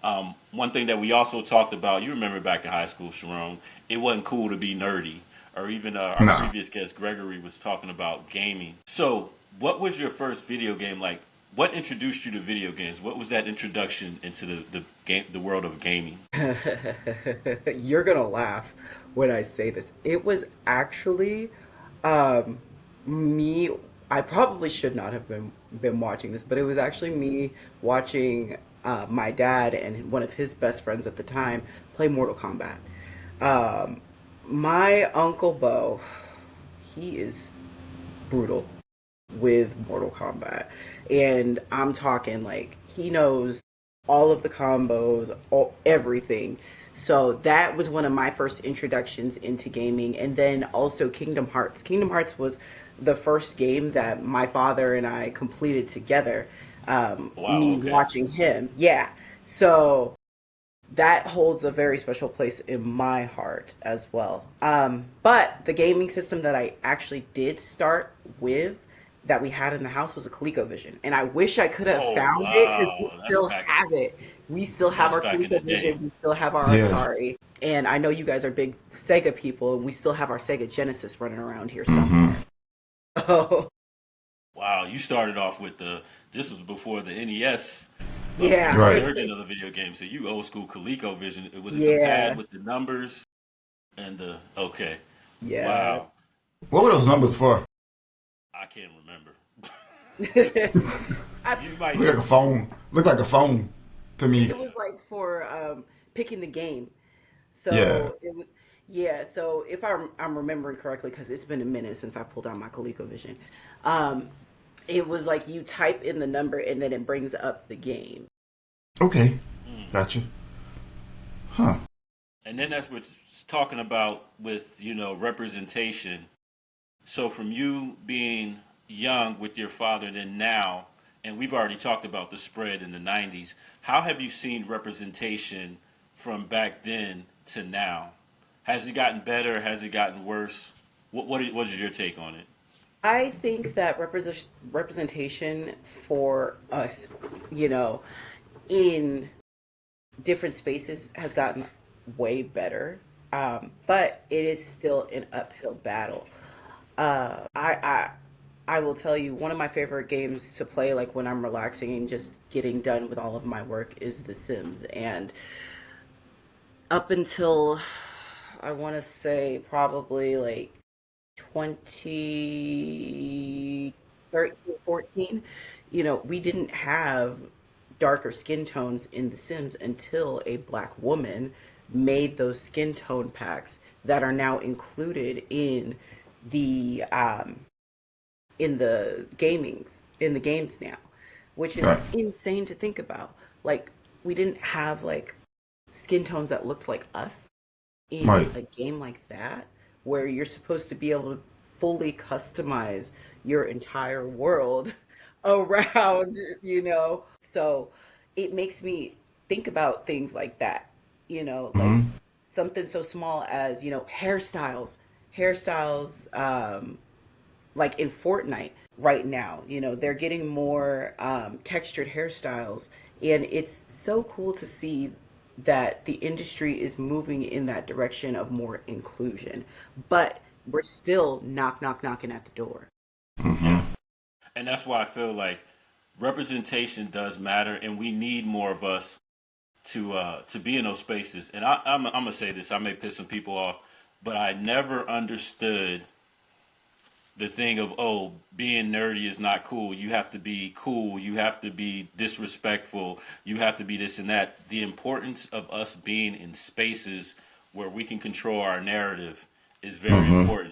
One thing that we also talked about, you remember back in high school, Sharon, it wasn't cool to be nerdy. Or even our Nah. previous guest, Gregory, was talking about gaming. So, what was your first video game like? What introduced you to video games? What was that introduction into the world of gaming? You're gonna laugh when I say this. It was actually um, me. I probably should not have been watching this, but it was actually me watching my dad and one of his best friends at the time play Mortal Kombat. Um, my uncle Bo, he is brutal with Mortal Kombat. And I'm talking like he knows all of the combos, everything. So that was one of my first introductions into gaming. And then also Kingdom Hearts. Kingdom Hearts was the first game that my father and I completed together. Wow, Me okay. watching him. Yeah. So that holds a very special place in my heart as well. But the gaming system that I actually did start with that we had in the house was a ColecoVision, and I wish I could have Oh found it because we wow, still have it. We still have that's our back in the day. ColecoVision. We still have our Yeah. Atari, and I know you guys are big Sega people, and we still have our Sega Genesis running around here Mm-hmm. somewhere. Oh, Wow, you started off with the. This was before the NES, the yeah, Right. resurgence of the video game. So you old school ColecoVision. Was it the pad yeah, with the numbers and the? Okay, yeah. wow, What were those numbers for? I can't remember. I You might Look like a know. phone. Look like a phone to me. It was like for picking the game. Yeah. So it was, yeah. So if I'm remembering correctly, because it's been a minute since I pulled out my ColecoVision, um, it was like you type in the number and then it brings up the game. Okay. Mm. Gotcha. Huh. And then that's what's talking about with representation. So from you being young with your father, then now, and we've already talked about the spread in the '90s. How have you seen representation from back then to now? Has it gotten better? Has it gotten worse? What is your take on it? I think that representation for us, you know, in different spaces has gotten way better. But it is still an uphill battle. I will tell you one of my favorite games to play like when I'm relaxing and just getting done with all of my work is The Sims. And up until I want to say probably like 2013, 14, we didn't have darker skin tones in The Sims until a black woman made those skin tone packs that are now included the in the games now, which is Right. insane to think about. Like we didn't have like skin tones that looked like us in Right. a game like that, where you're supposed to be able to fully customize your entire world around, So it makes me think about things like that, like Mm-hmm. something so small as, hairstyles, like in Fortnite right now, they're getting more textured hairstyles, and it's so cool to see that the industry is moving in that direction of more inclusion. But we're still knocking at the door. Mm-hmm. Yeah, and that's why I feel like representation does matter, and we need more of us to be in those spaces. And I'm gonna say this. I may piss some people off, but I never understood the thing of, oh, being nerdy is not cool. You have to be cool. You have to be disrespectful. You have to be this and that. The importance of us being in spaces where we can control our narrative is very Mm-hmm. important.